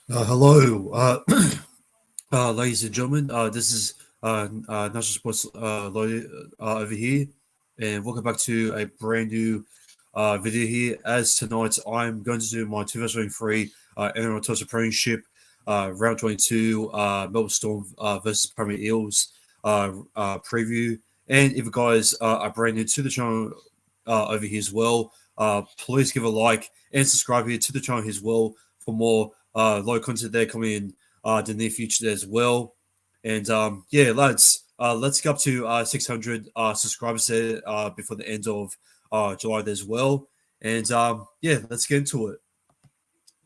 Hello, ladies and gentlemen. This is National Sports Lawyer over here, and welcome back to a brand new video here. As tonight, I'm going to do my 2023 NRL Telstra Premiership round 22 Melbourne Storm versus Premier Eels preview. And if you guys are brand new to the channel over here as well, please give a like and subscribe here to the channel as well for more low content there coming in the near future as well. And yeah, lads, let's get up to 600 subscribers there before the end of July there as well. And yeah, let's get into it.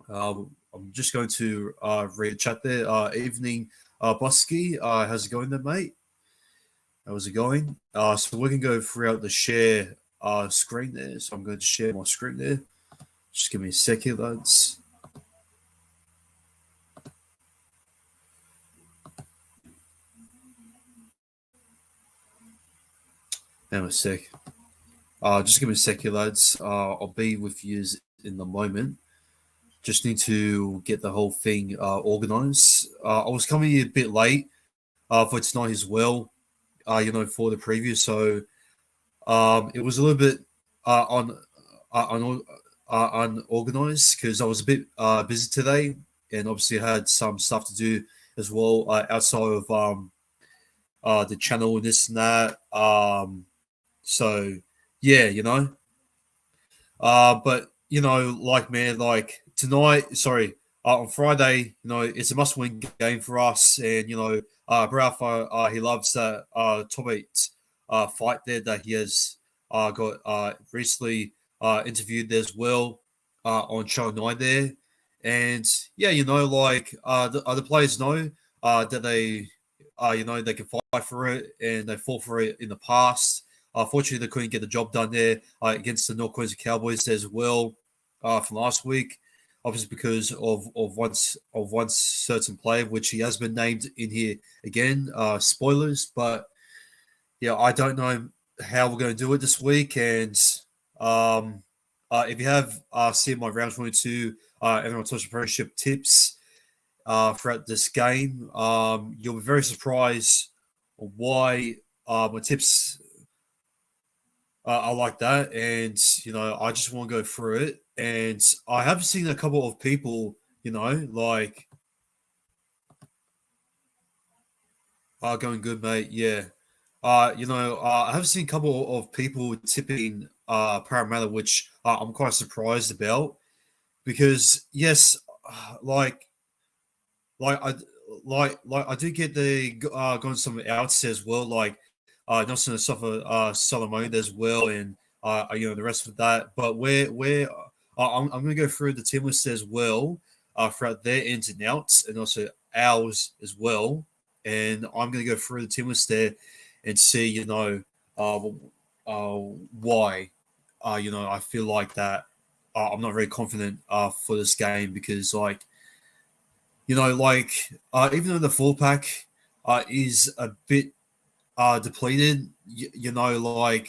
I'm just going to read chat there. Evening, Busky. How's it going there, mate? How's it going? So we can go throughout the share screen there. So I'm going to share my screen there. Just give me a second, lads. Hang on a sec. Just give me a sec here, lads. I'll be with you in the moment. Just need to get the whole thing organised. I was coming a bit late for tonight as well, for the preview. So it was a little bit unorganised because I was a bit busy today, and obviously I had some stuff to do as well outside of the channel and this and that. So yeah, but man, like tonight, sorry, on Friday, it's a must-win game for us, and Browfer, he loves that top eight fight there that he has got recently interviewed there as well on Show 9 there, and yeah, the other players know that they can fight for it, and they fought for it in the past. Fortunately, they couldn't get the job done there against the North Queensland Cowboys as well from last week. Obviously, because of one certain player, which he has been named in here again. Spoilers, but yeah, I don't know how we're going to do it this week. And if you have seen my round 22 NRL Telstra Premiership tips throughout this game, you'll be very surprised why my tips I like that, and I just want to go through it. And I have seen a couple of people, going good, mate. Yeah, I have seen a couple of people tipping Parramatta, which I'm quite surprised about because yes, like I I do get the going some outs as well, like Nelson Solomon as well, and the rest of that. But I'm going to go through the team list as well throughout their ins and outs, and also ours as well. And I'm going to go through the team list there and see, uh, why, I feel like that. I'm not very confident for this game because, even though the full pack is a bit depleted. They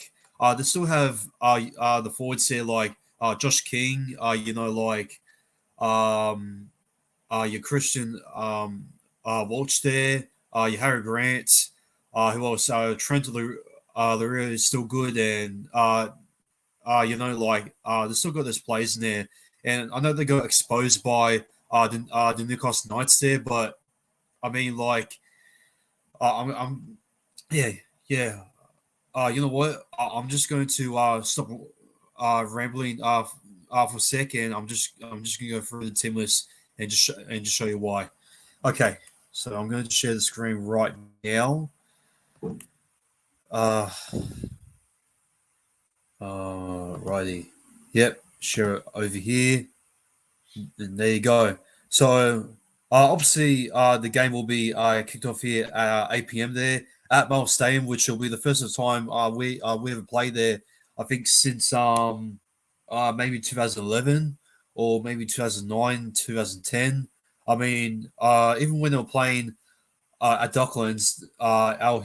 still have the forwards there like Josh King. Your Christian Walsh there. Your Harry Grant. Who else? Trent Luria is still good, and they still got those players in there. And I know they got exposed by the Newcastle Knights there, but I mean, I'm yeah, yeah. You know what? I'm just going to stop rambling for a second. I'm just gonna go through the team list and just show you why. Okay, so I'm going to share the screen right now. Uh, righty. Yep, share it over here. And there you go. So obviously the game will be kicked off here at 8 p.m. there at Melbourne Stadium, which will be the first time we ever played there. I think since maybe 2011 or maybe 2009, 2010. I mean, even when they were playing at Docklands, our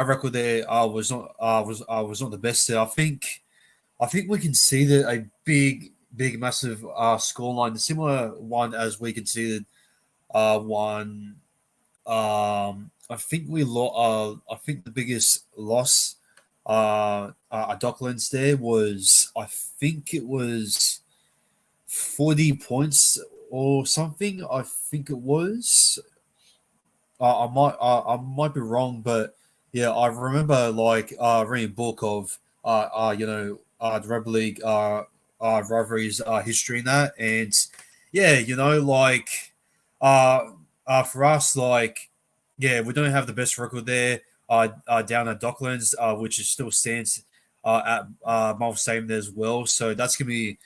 record there was not the best there. I think we conceded a big, massive scoreline, the similar one as we conceded one. I think we lost. I think the biggest loss at Docklands there was, I think it was 40 points or something. I think it was. I might be wrong, but yeah, I remember like reading a book of the rugby league rivalries history in that, and yeah, like uh, for us, like yeah, we don't have the best record there. Down at Docklands, which is still stands at Marvel Stadium as well. So that's gonna be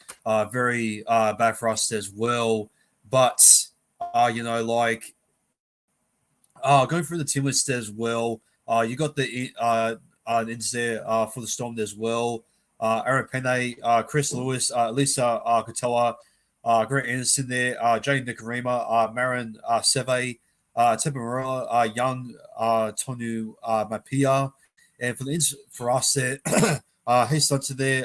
very bad for us as well. But like going through the team list as well. You got the ins there for the Storm as well. Aaron Penne, Chris Lewis, Lisa Katoa, Grant Anderson there, Jay Nikarima, Marin Seve, Tepa Young, Tonu Mapia. And for the ins for us there, Hayes Stunter there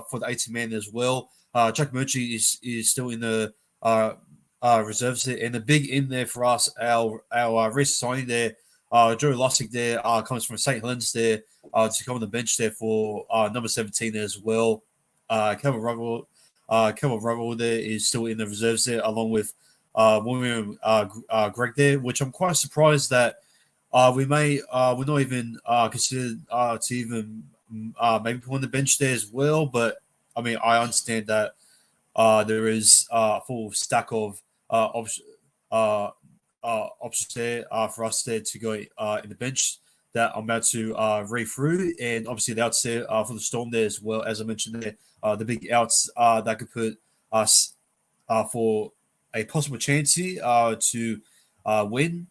for the 18 man as well. Jack Murchie is still in the reserves there, and the big in there for us, our recent signing there, Joe Lussick there comes from St. Helens there to come on the bench there for number 17 as well. Kevin Rubble there is still in the reserves there, along with William Greg there, which I'm quite surprised that we're not even considered to even maybe put on the bench there as well. But I mean, I understand that there is a full stack of uh, options there for us there to go in the bench that I'm about to read through, and obviously the outs there for the Storm there as well, as I mentioned there, the big outs that could put us for a possible chance here to win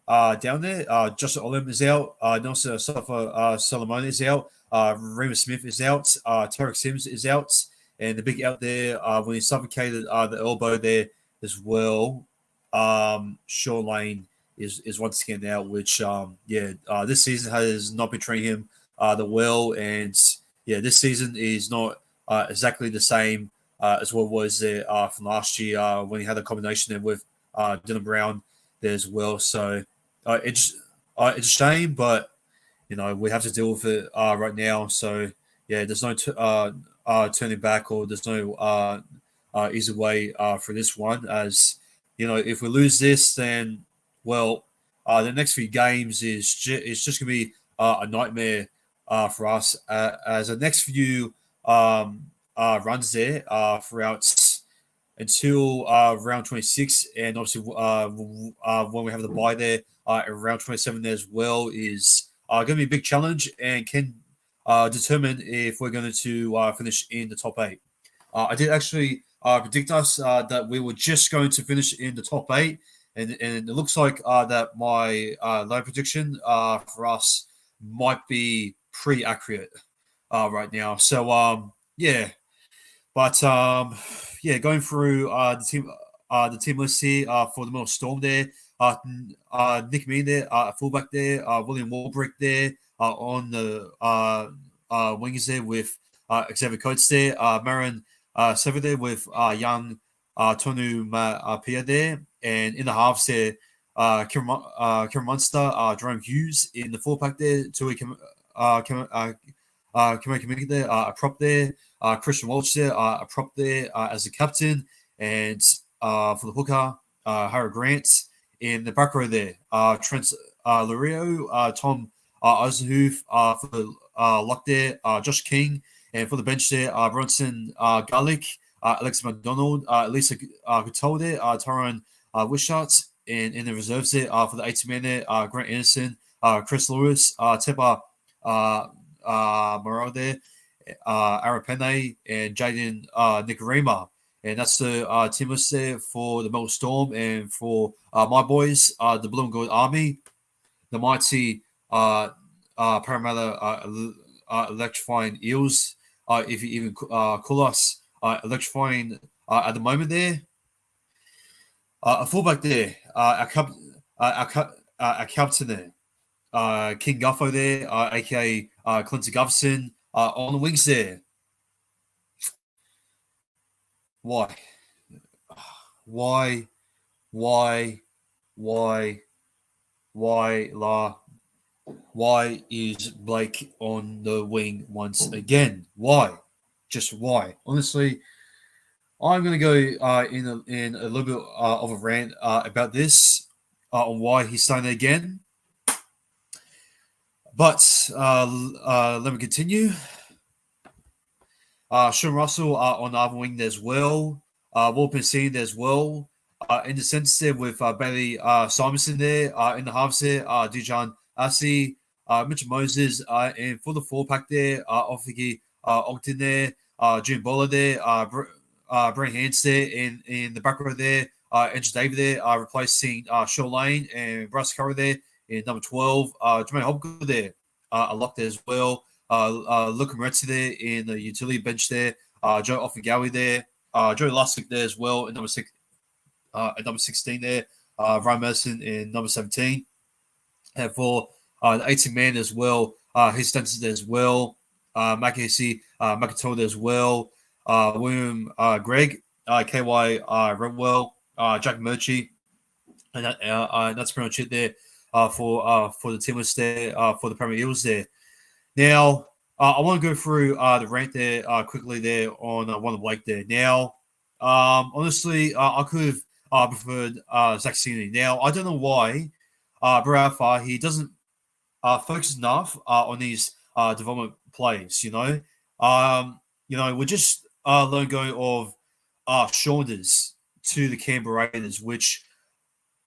down there. Justin Olam is out. Nelson Solomon is out. Remus Smith is out. Tarek Sims is out. And the big out there when he suffocated the elbow there as well. Sean Lane is once again out, which this season has not been treating him the well, and yeah, this season is not exactly the same as what was there from last year when he had a combination there with Dylan Brown there as well. So it's a shame, but we have to deal with it right now. So yeah, there's no turning back, or there's no easy way for this one. As if we lose this, then well, the next few games is just gonna be a nightmare for us. As the next few runs there throughout until round 26, and obviously when we have the bye there around 27 there as well, is going to be a big challenge and can determine if we're going to finish in the top eight. I did actually predict us that we were just going to finish in the top eight, and it looks like that my low prediction for us might be pretty accurate right now. So yeah, but yeah, going through the team list here for the Melbourne Storm there. Nick Mean there, fullback there, William Warbrick there on the wings there with Xavier Coates there, Marin Sever there with young Tonu Pia there, and in the halves there, Kieran Munster, Jerome Hughes in the fullback there, Tui Kamika there, a prop there, Christian Walsh there, a prop there as the captain, and for the hooker, Harry Grant. In the back row there, Trent Lario, Tom Eisenhoof for the lock there, Josh King, and for the bench there, Bronson Garlick, Alex McDonald, Lisa Couture there, Tyrone Wishart, and in the reserves there for the 80 man there, Grant Anderson, Chris Lewis, Tepa Moreau there, Aaron Penne, and Jaden Nikarima. And that's the team list there for the Melbourne Storm, and for my boys, the Blue and Gold Army, the mighty Parramatta electrifying Eels, if you even call us electrifying at the moment there. A fullback there, a captain there, King Guffo there, aka Clinton Gufferson, on the wings there. Why? Why? Why? Why? Why? Why is Blake on the wing once again? Why? Just why? Honestly, I'm going to go in a little bit of a rant about this on why he's starting again. But let me continue. Sean Russell on the other wing as well. Wolpen seen as well. In the centre there with Bailey Simonson there. In the halves there, Dijon Assi, Mitchell Moses, and for the four pack there, Offigi Ogden there, June Bola there, Brent Hans there in the back row there, Andrew David there, replacing Shaw Lane and Russ Curry there in number 12, Jermaine Hopgood there, a lock there as well. Luca Moretti there in the utility bench there. Joe Offigawi there. Joe Lustick there as well at number 16 there. Ryan Madison in number 17. And for the 18 man as well, his Stenson there as well. Makisi Makatoda as well. William Greg, KY Redwell, Jack Murchie. And that's pretty much it there for the team list there for the Premier Eels there. Now, I want to go through the rant there quickly there on one of Blake there. Now, honestly, I could have preferred Zach Sini. Now, I don't know why Barafa, he doesn't focus enough on these development plays, we're just letting go of Saunders to the Canberra Raiders, which,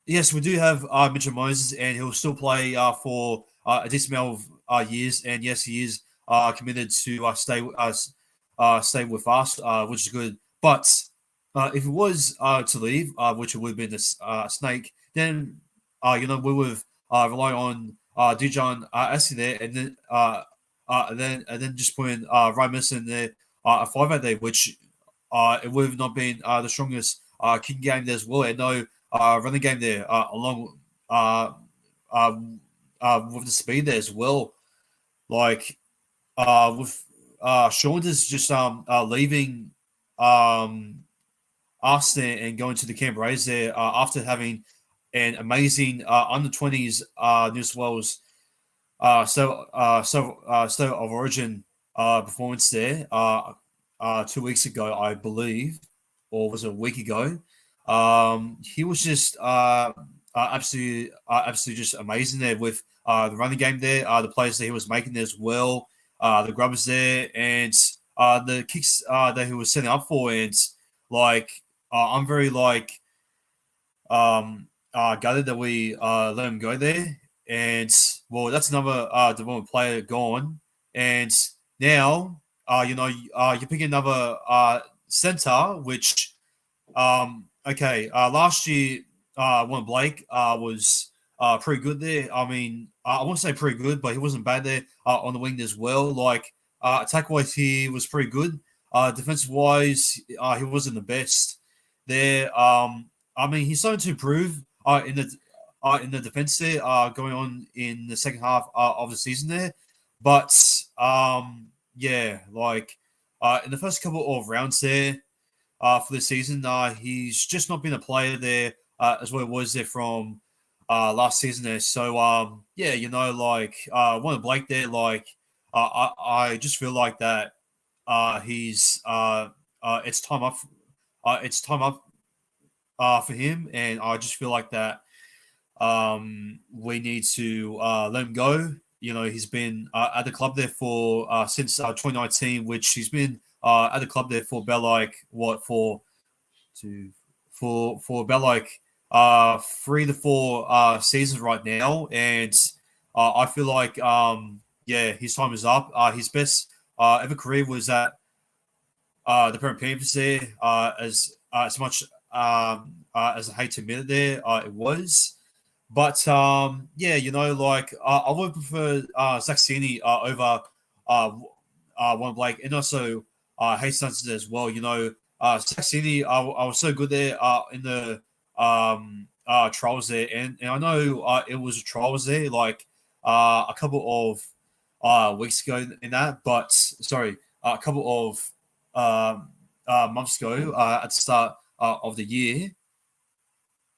yes, we do have Mitchell Moses, and he'll still play for a decent amount of years. And yes, he is committed to stay with us, which is good. But if it was to leave, which it would have been a snake, then we would have relied on Dijon Assi there, and then just put in Ryan Mason there, a 5 there, which it would have not been the strongest kicking game there as well. And no running game there, along with the speed there as well. Like with Saunders just leaving us there and going to the Canberra Rays there after having an amazing under 20s New South Wales state of origin performance there 2 weeks ago, I believe, or was it a week ago? He was just absolutely just amazing there with the running game there, the plays that he was making there as well, the grubbers there, and the kicks that he was setting up for. And I'm very gutted that we let him go there. And well, that's another development player gone. And now, you're picking another center, which okay. Last year, when Blake was pretty good there. I mean, I won't say pretty good, but he wasn't bad there on the wing as well. Attack wise, he was pretty good. Defensive wise, he wasn't the best there. I mean, he's starting to improve in the defense there, going on in the second half of the season there. But yeah, in the first couple of rounds there for the season, he's just not been a player there as well it was there from last season there. So yeah, one of Blake there, I just feel like that he's it's time up for him, and I just feel like that we need to let him go. He's been at the club there for since 2019, which he's been at the club there for about for about 3 to 4 seasons right now, and I feel like yeah, his time is up. His best ever career was at the Parramatta Panthers there. As much as I hate to admit it, there it was. But yeah, I would prefer Zach Sini over one Blake, and also Hayes Stunson as well. Zach Sini, I was so good there in the trials there, and I know it was trials there a couple of weeks ago in that, but sorry, a couple of months ago at the start of the year,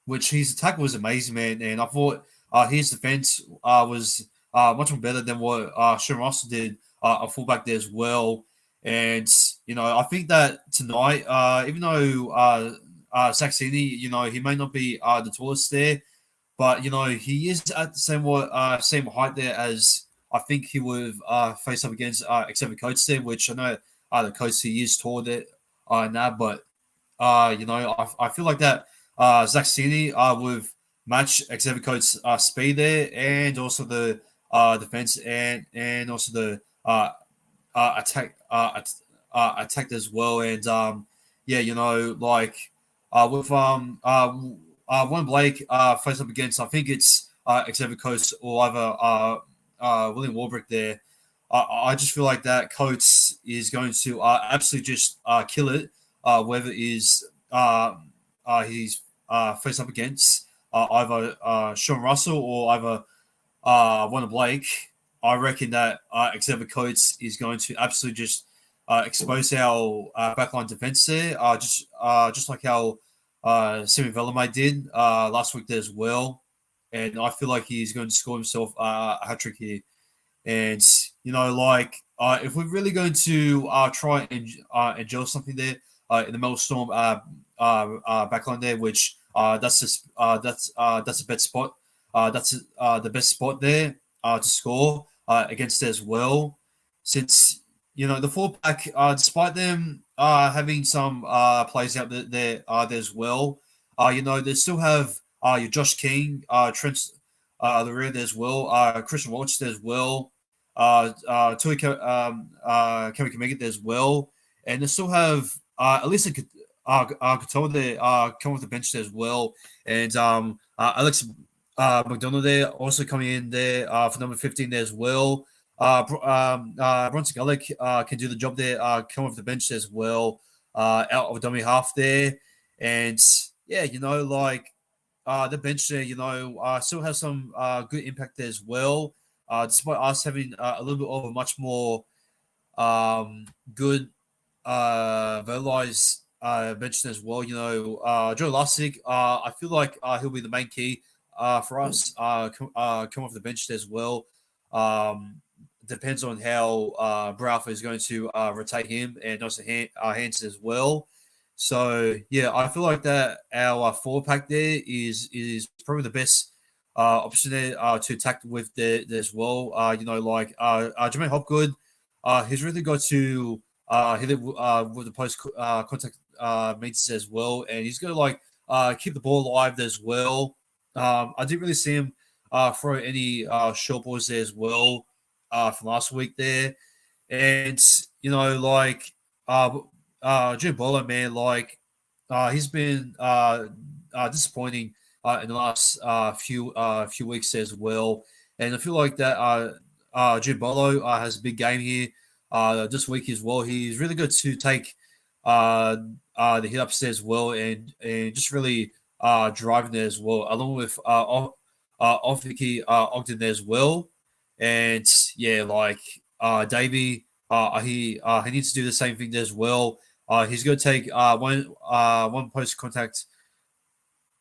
which his attack was amazing, man. And I thought his defense was much more better than what Sean Russell did, a fullback there as well. And I think that tonight, even though Saxini, he may not be the tallest there, but he is at the same height there as I think he would face up against except for Coates there, which I know the Coates he is taller there now, but I feel like that Zach Cini with match Xavier Coates' speed there, and also the defense and also the attacked as well. And with one Blake face up against, I think it's Xavier Coates or either William Warbrick there. I just feel like that Coates is going to absolutely just kill it, whether he's face up against either Sean Russell or either Warner Blake. I reckon that Xavier Coates is going to absolutely just expose our backline defense there, just like how Simi Velame did last week there as well. And I feel like he's going to score himself a hat trick here. And if we're really going to try and enjoy something there in the Melbourne Storm backline there, which that's a best spot. That's the best spot there to score against as well. Since the full pack, despite them having some plays out there as well, they still have your Josh King, Trent the rear there as well, Christian Walsh there as well, Tui Kemi Kamega there as well, and they still have Elisa Katoa there coming off the bench there as well, and Alex McDonald there also coming in there for number 15 there as well. Bronson Gullick can do the job there, coming off the bench as well, out of dummy half there. And the bench there, still has some good impact there as well, despite us having a little bit of a much more good verbalized bench as well. Joe Lussick, I feel like he'll be the main key for us come off the bench as well. Depends on how Bralfa is going to rotate him and also Hansen as well. So yeah, I feel like that our four pack there is probably the best option there to attack with there as well. Jermaine Hopgood, he's really got to hit it with the post contact meters as well, and he's going to keep the ball alive as well. I didn't really see him throw any short balls there as well from last week there, and Jim Bolo, man, he's been disappointing in the last few weeks as well, and I feel like that Jim Bolo has a big game here this week as well. He's really good to take the hit ups there as well, and just really driving there as well, along with Vicky Ogden there as well. And yeah, Davey, he needs to do the same thing there as well. He's going to take one post contact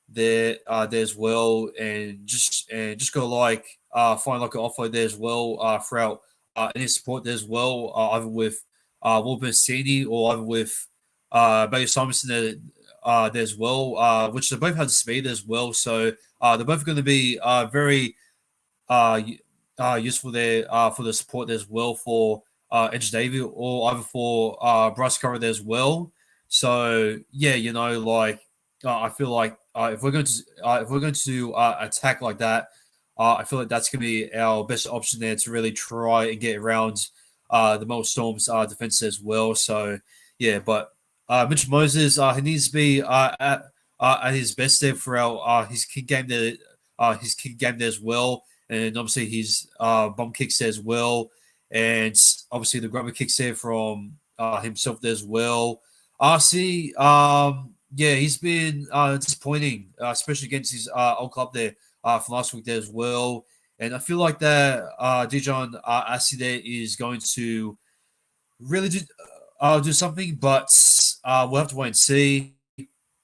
there as well, and just go find an offload there as well throughout any support there as well, either with Wilburn Sini or either with Bailey Simonson there as well, which they both have the speed as well. So they're both going to be very useful there for the support there as well for Edge Davey or either for Bryce Curry there as well. So yeah, I feel like if we're going to attack like that, I feel like that's going to be our best option there to really try and get around the Melbourne Storm's defense as well. So yeah, but Mitch Moses, he needs to be at his best there throughout his kick game there, as well, and obviously his bum kicks there as well, and obviously the grubber kicks there from himself there as well. RC, yeah, he's been disappointing, especially against his old club there from last week there as well. And I feel like that Dijon RC there is going to really do something, but we'll have to wait and see.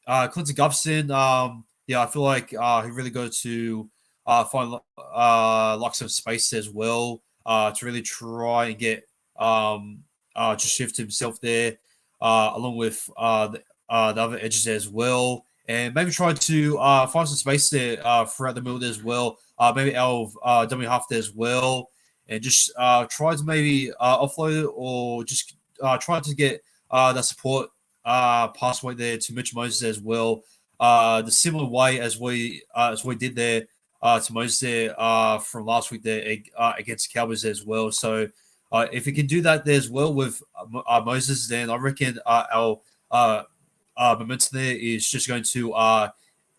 Clinton Gubson, yeah, I feel like he really got to find like some space as well to really try and get to shift himself there, along with the other edges as well, and maybe try to find some space there throughout the middle there as well. Maybe out of dummy half there as well, and just try to maybe offload it or just try to get that support passway there to Mitch Moses as well. The similar way as we did there to Moses there from last week there against the Cowboys as well. So if we can do that there as well with Moses, then I reckon our momentum there is just going to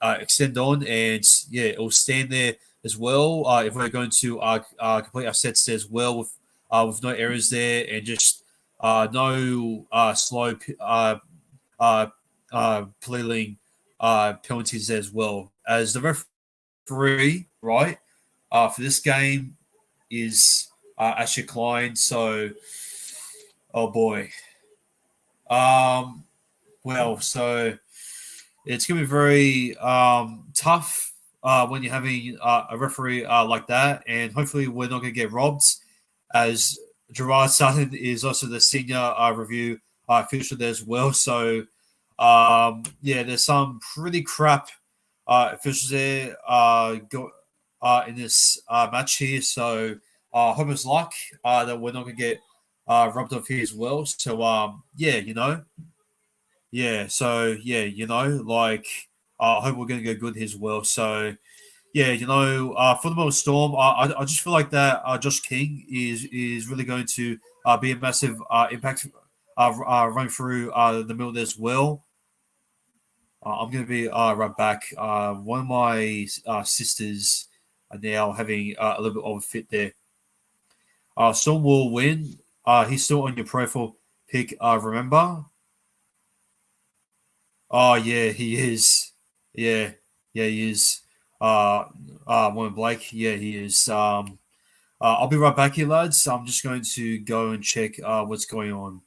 extend on, and yeah, it will stand there as well. If we're going to complete our sets there as well with no errors there and just no slow uh, pleading penalties as well. As the referee, right, for this game is Asher Klein. So, oh boy. Um, well, so it's going to be very tough when you're having a referee like that, and hopefully we're not going to get robbed. As Gerard Sutton is also the senior review official there as well. So yeah, there's some pretty crap officials there in this match here. So hope it's luck that we're not going to get robbed off here as well. So yeah, yeah. So yeah, like I hope we're going to go good here as well. So yeah, for the Melbourne Storm, I just feel like that Josh King is really going to be a massive impact run through the middle as well. I'm going to be right back. One of my sisters are now having a little bit of a fit there. Storm will win. He's still on your profile pick. Remember? Oh yeah, he is. Yeah, yeah, he is. Warren Blake. Yeah, he is. I'll be right back here, lads. I'm just going to go and check what's going on.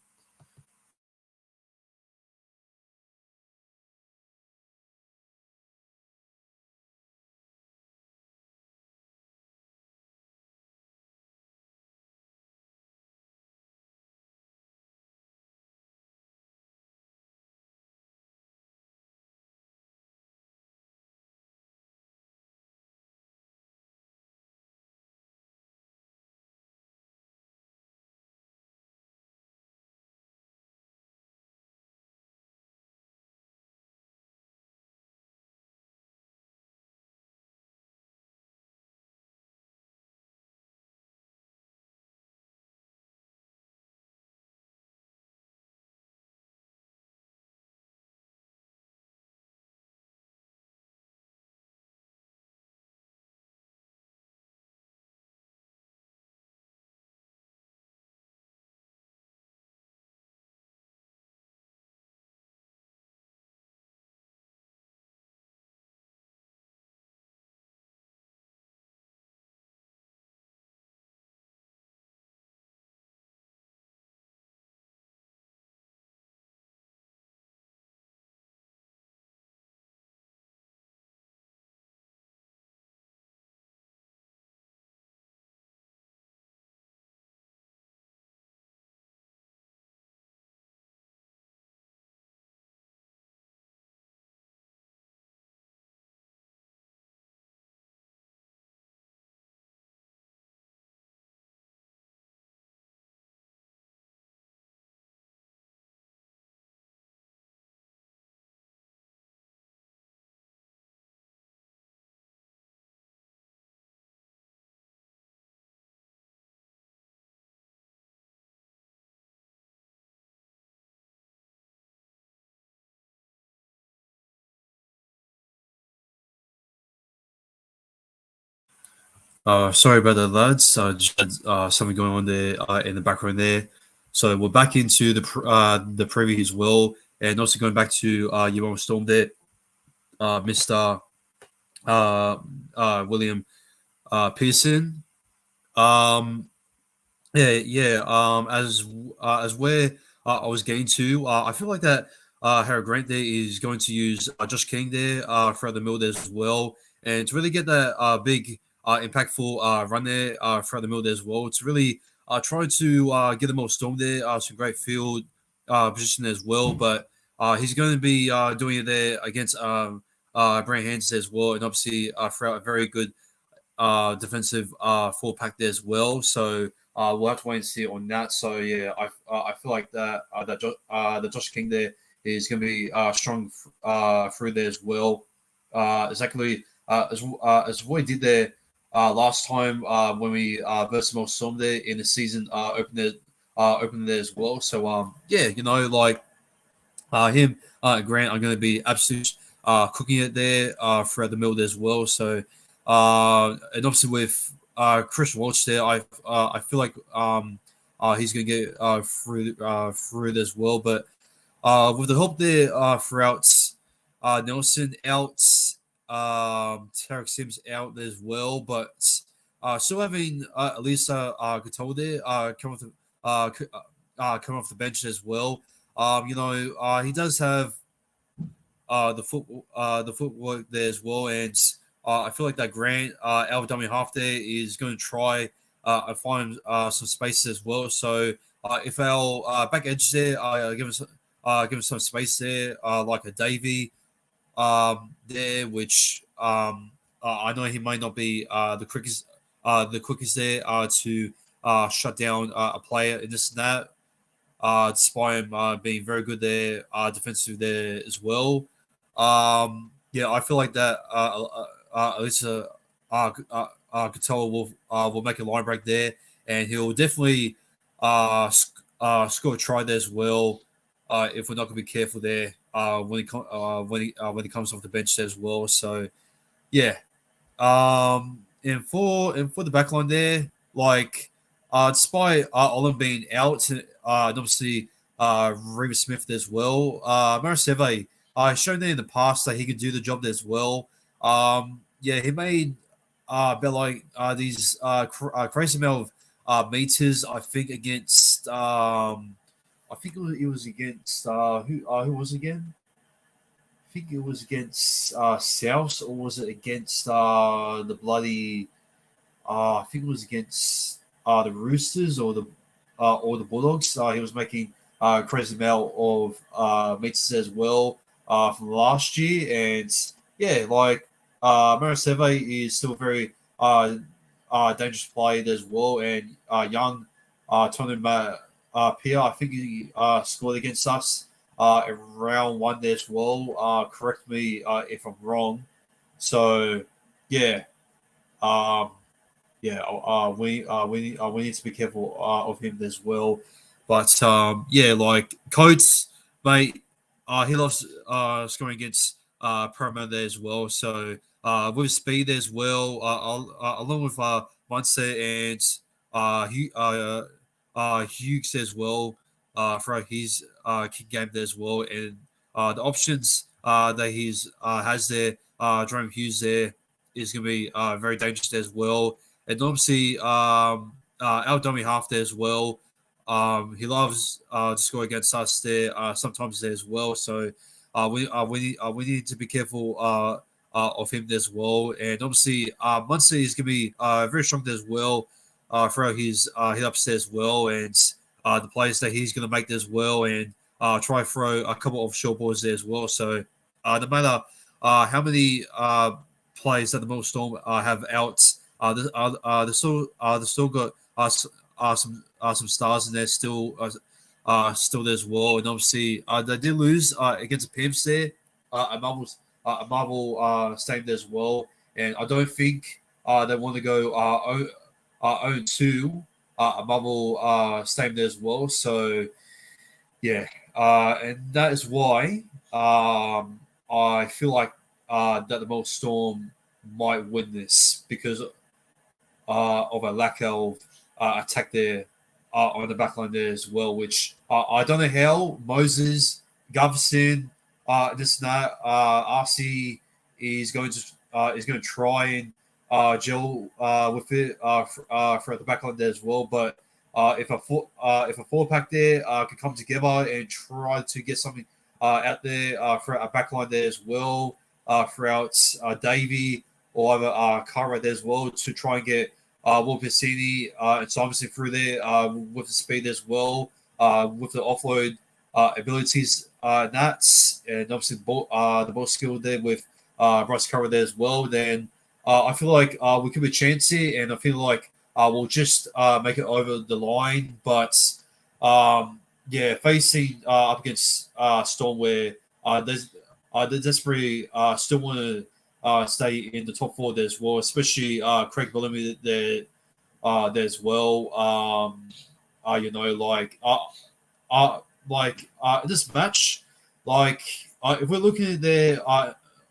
Sorry about that, lads. Just had something going on there in the background there. So we're back into the preview as well, and also going back to your own Storm there, Mister William Pearson. Um, yeah, yeah. As we're I was getting to. I feel like that Harry Grant there is going to use Josh King there throughout the middle there as well, and to really get that big impactful run there throughout the middle there as well. To really try to get the most storm there, some great field position as well, but he's going to be doing it there against Brand Hands as well, and obviously throughout a very good defensive full pack there as well. So we'll have to wait and see on that. So yeah, I feel like the Josh King there is going to be strong through there as well. Exactly as what he did there last time when we versus Mel Storm there in the season opened there as well. So yeah, like him, Grant are going to be absolute cooking it there throughout the middle there as well. So, and obviously with Chris Walsh there, I feel like he's going to get through it as well. But with the help there throughout Nelson out, Tarek Sims out there as well, but still having Elisa Katoa there coming off the bench as well. He does have the footwork there as well, and I feel like that Grant our dummy half there is going to try and find some space as well. So if our back edge there, give him some space there, like a Davy there, which I know he might not be the quickest there to shut down a player in this and that. Despite him being very good there, defensive there as well. Yeah, I feel like that at least Katoa will make a line break there, and he'll definitely score a try there as well. If we're not going to be careful there when he comes off the bench there as well. So yeah, and for the back line there, like despite Olin being out, and obviously Reeva Smith as well, Maraseve shown that in the past that he could do the job as well. Yeah, he made about like these crazy amount of meters. I think against I think it was against who was it again? I think it was against South, or was it against the bloody? I think it was against the Roosters or the Bulldogs. He was making crazy amount of meters as well from last year, and yeah, like Maraseve is still very dangerous player as well, and young Tony Pia, I think he scored against us in round one there as well. Correct me if I'm wrong. So yeah, um, yeah, we need to be careful of him as well. But yeah, like Coates, mate, he loves scoring against Parramatta there as well. So with speed as well, along with Munster and Hughes as well for his kick game there as well, and the options that he's has there, Jerome Hughes there is going to be very dangerous as well, and obviously our dummy half there as well. He loves to score against us there sometimes there as well. So we need to be careful of him as well. And obviously Munster is going to be very strong there as well throughout his hit ups there as well, and the plays that he's going to make there as well, and try throw a couple of short balls there as well. So no matter how many plays that the Melbourne Storm have out. They still got some stars in there still there as well, and obviously they did lose against the Pimps there, a Marvel staying there as well, and I don't think they want to go 0-2 a Marvel staying there as well. So yeah, and that is why I feel like that the Melbourne Storm might win this because of a lack of attack there on the back line there as well, which I don't know how Moses, Gutherson, this and that, RC is going to try and gel with it for the back line there as well. But if a four pack there can come together and try to get something out there for our backline there as well, throughout Davey or either Kara there as well to try and get Will Piscini and Simonson through there with the speed as well, with the offload abilities, Nats, and obviously the ball skill there with Bryce Curry there as well. Then I feel like we could be chancy, and I feel like we'll just make it over the line. But yeah, facing up against Storm, where they desperately still want to stay in the top four there as well, especially Craig Bellamy there as well. You know, this match, if we're looking at there,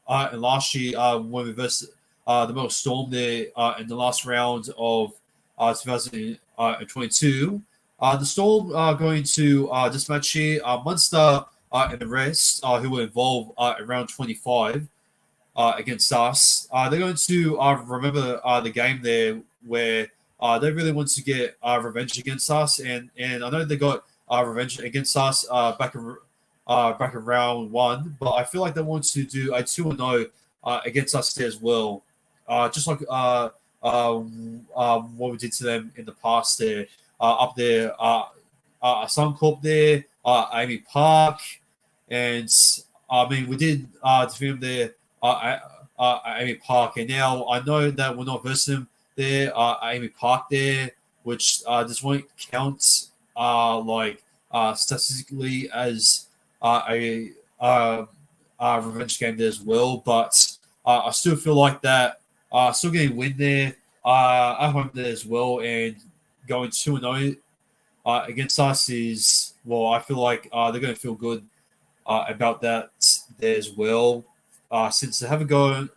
last year when we versed the Melbourne Storm there in the last round of 2022, the Storm are going to this match here, Munster and the rest who were involved in round 25 against us. They're going to remember the game there where they really want to get revenge against us, and I know they got revenge against us back in round one, but I feel like they want to do a 2-0 against us there as well, just like what we did to them in the past there. Up there, Suncorp there, Amy Park, and I mean we did defeat them there, Amy Park, and now I know that we're not versing them there, Amy Park there, which this won't count statistically as a revenge game there as well. But I still feel like that still getting a win there at home there as well, and going 2-0 against us is, well, I feel like they're going to feel good about that there as well. Since they haven't gone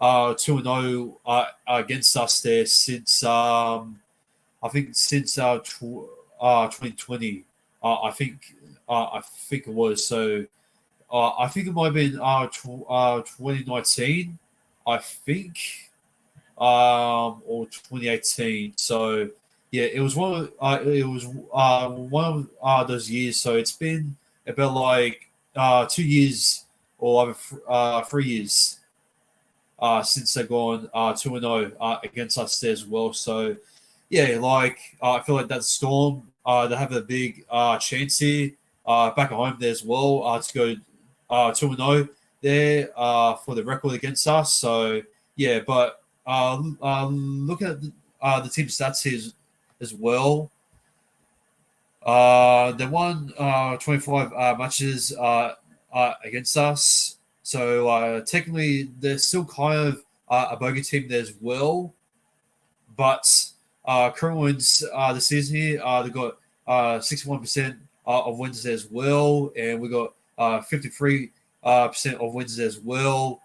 2-0 against us there since I think since 2020. I think it was. So I think it might have been 2019. I think, or 2018. So yeah, it was one of those years. So it's been about like 2 years or 3 years since they've gone 2-0 against us there as well. So yeah, I feel like that Storm they have a big chance here back at home there as well to go 2-0 there for the record against us. So yeah, but looking at the team stats here as well, they won 25 matches against us. So technically, they're still kind of a bogey team there as well. But current wins this season here, they got 61% of wins there as well, and we got 53% of wins there as well.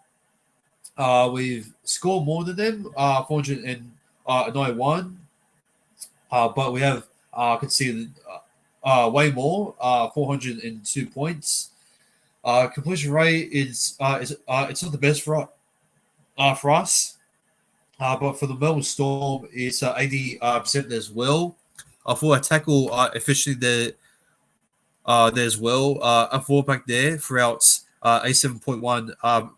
We've scored more than them, 491, but we have conceded way more, 402 points. Completion rate is it's not the best for us, but for the Melbourne Storm, it's 80% there as well. For a tackle efficiency there as well, a fullback there throughout 87.1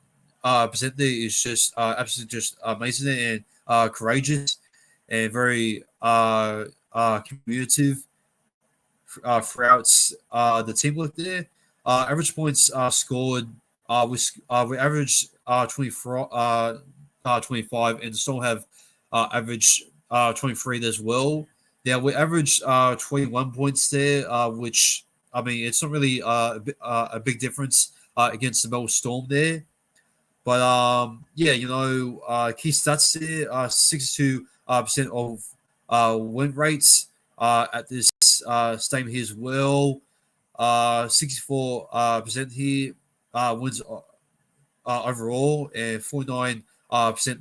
percent there is just absolutely just amazing and courageous and very communicative throughout the teamwork there. Average points scored, we averaged 24, 25, and still have average 23 as well. Yeah, we averaged 21 points there, which, I mean, it's not really a big difference against the Melbourne Storm there. But yeah, you know, key stats there, 62% of win rates at this stadium here as well. 64% here wins overall, and 49%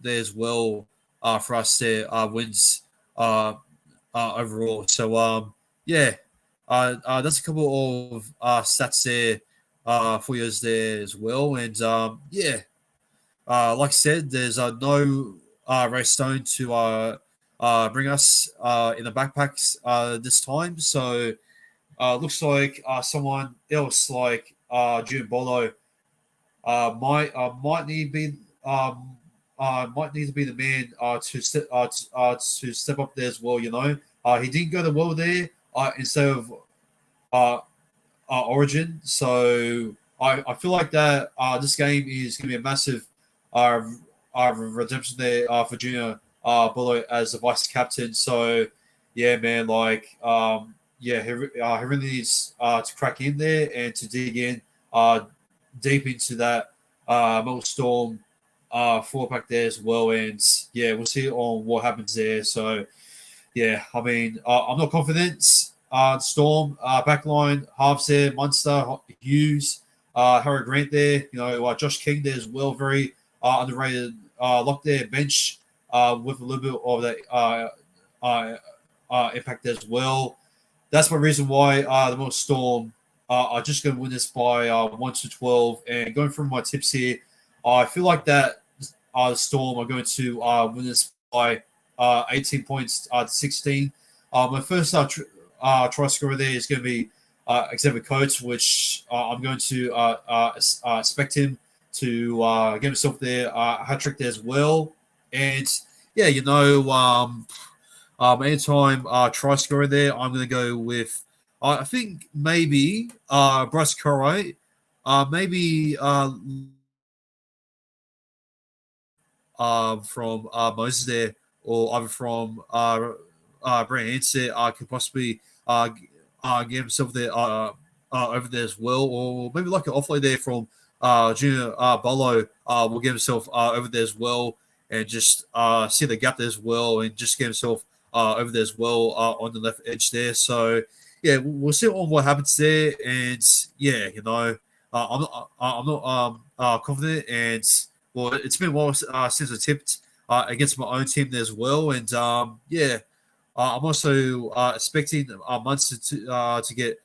there as well for us there wins overall. So yeah, that's a couple of stats there for you there as well. And yeah, like I said, there's no race stone to bring us in the backpacks this time. So looks like someone else like June Bolo might need to be the man to step up there as well. He didn't go to well there instead of uh, Origin, so I feel like that this game is going to be a massive uh, redemption there for Junior Bullo as the vice captain. So yeah, man, he really needs to crack in there and to dig in uh, deep into that Metal Storm four pack there as well. And yeah, we'll see on what happens there. So yeah, I mean, I'm not confident. Storm, backline, halves there, Munster, Hughes, Harry Grant there. Josh King there as well, very underrated lock there, bench with a little bit of that uh, impact as well. That's my reason why the most Storm are just going to win this by 1 to 12. And going through my tips here, I feel like that the Storm are going to win this by 18 points to 16. My first try scorer there is going to be Xavier Coates, which I'm going to expect him to get himself there, hat trick there as well. And yeah, anytime try scorer there, I'm going to go with, I think maybe Bryce Corey, maybe from Moses there, or either from Brent Hansen could possibly get himself there over there as well, or maybe like an offload there from Junior Bolo will get himself over there as well, and just see the gap there as well, and just get himself over there as well on the left edge there. So yeah, we'll see on what happens there, and yeah, I'm not confident, and well, it's been a while since I tipped against my own team there as well, and yeah, I'm also expecting Munster to get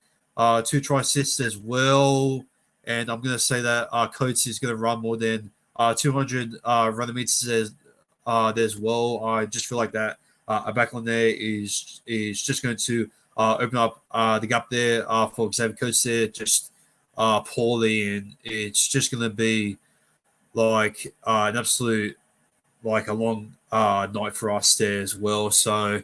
two try assists as well, and I'm going to say that Coates is going to run more than 200 running meters there as well. I just feel like that a back on there is just going to open up the gap there for Xavier Coates there just poorly, and it's just going to be like an absolute like a long night for us there as well. So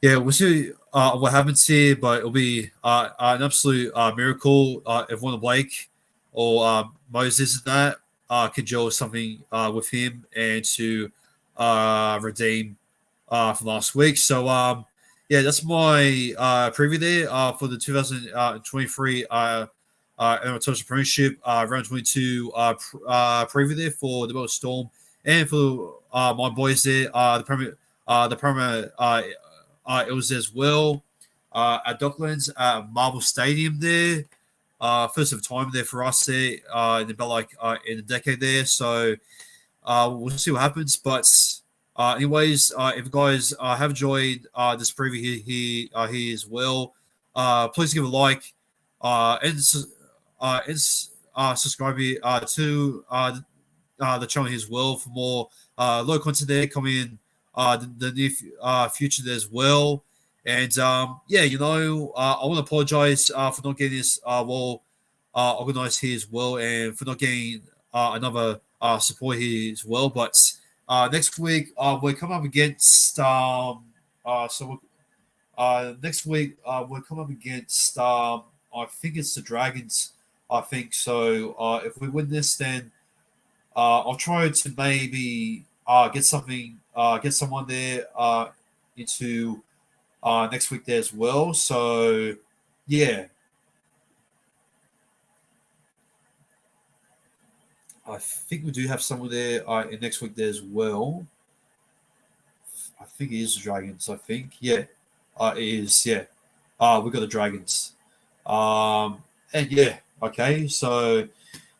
yeah, we'll see what happens here, but it'll be an absolute miracle if one of Blake or Moses and that could gel something with him and to redeem from last week. So yeah, that's my preview there for the 2023 NRL Premiership round 22 preview there for the Melbourne Storm and for my boys there, the Premier Eels as well at Docklands Marvel Stadium there. First of time there for us there in about like in a decade there. So we'll see what happens. But anyways, if you guys have enjoyed this preview here as well, please give a like and subscribe to the channel here as well for more low content there coming in the near future there as well. And yeah, I want to apologize for not getting this well organized here as well, and for not getting another support here as well. But next week we're coming up against next week we're coming up against I think it's the Dragons. I think so. If we win this, then I'll try to maybe get someone there into next week there as well. So yeah, I think we do have someone there in next week there as well. I think it is the Dragons. I think it is. Yeah, we got the Dragons. And yeah, okay. So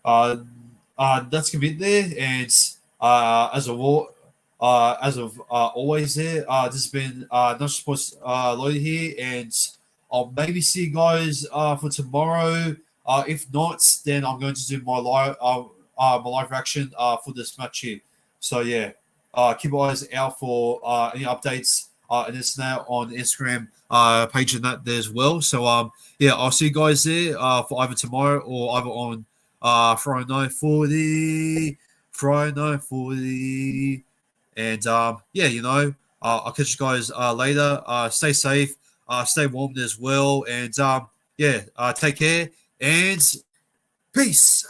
that's gonna be there. And as of always, there. This has been National Sports Lloyd here, and I'll maybe see you guys for tomorrow. If not, then I'm going to do my live reaction for this match here. So yeah, keep your eyes out for any updates and it's now on Instagram page and that there as well. So yeah, I'll see you guys there for either tomorrow or either on Friday night for the Friday night for the and yeah, I'll catch you guys later. Stay safe, stay warm as well, and yeah, take care and peace.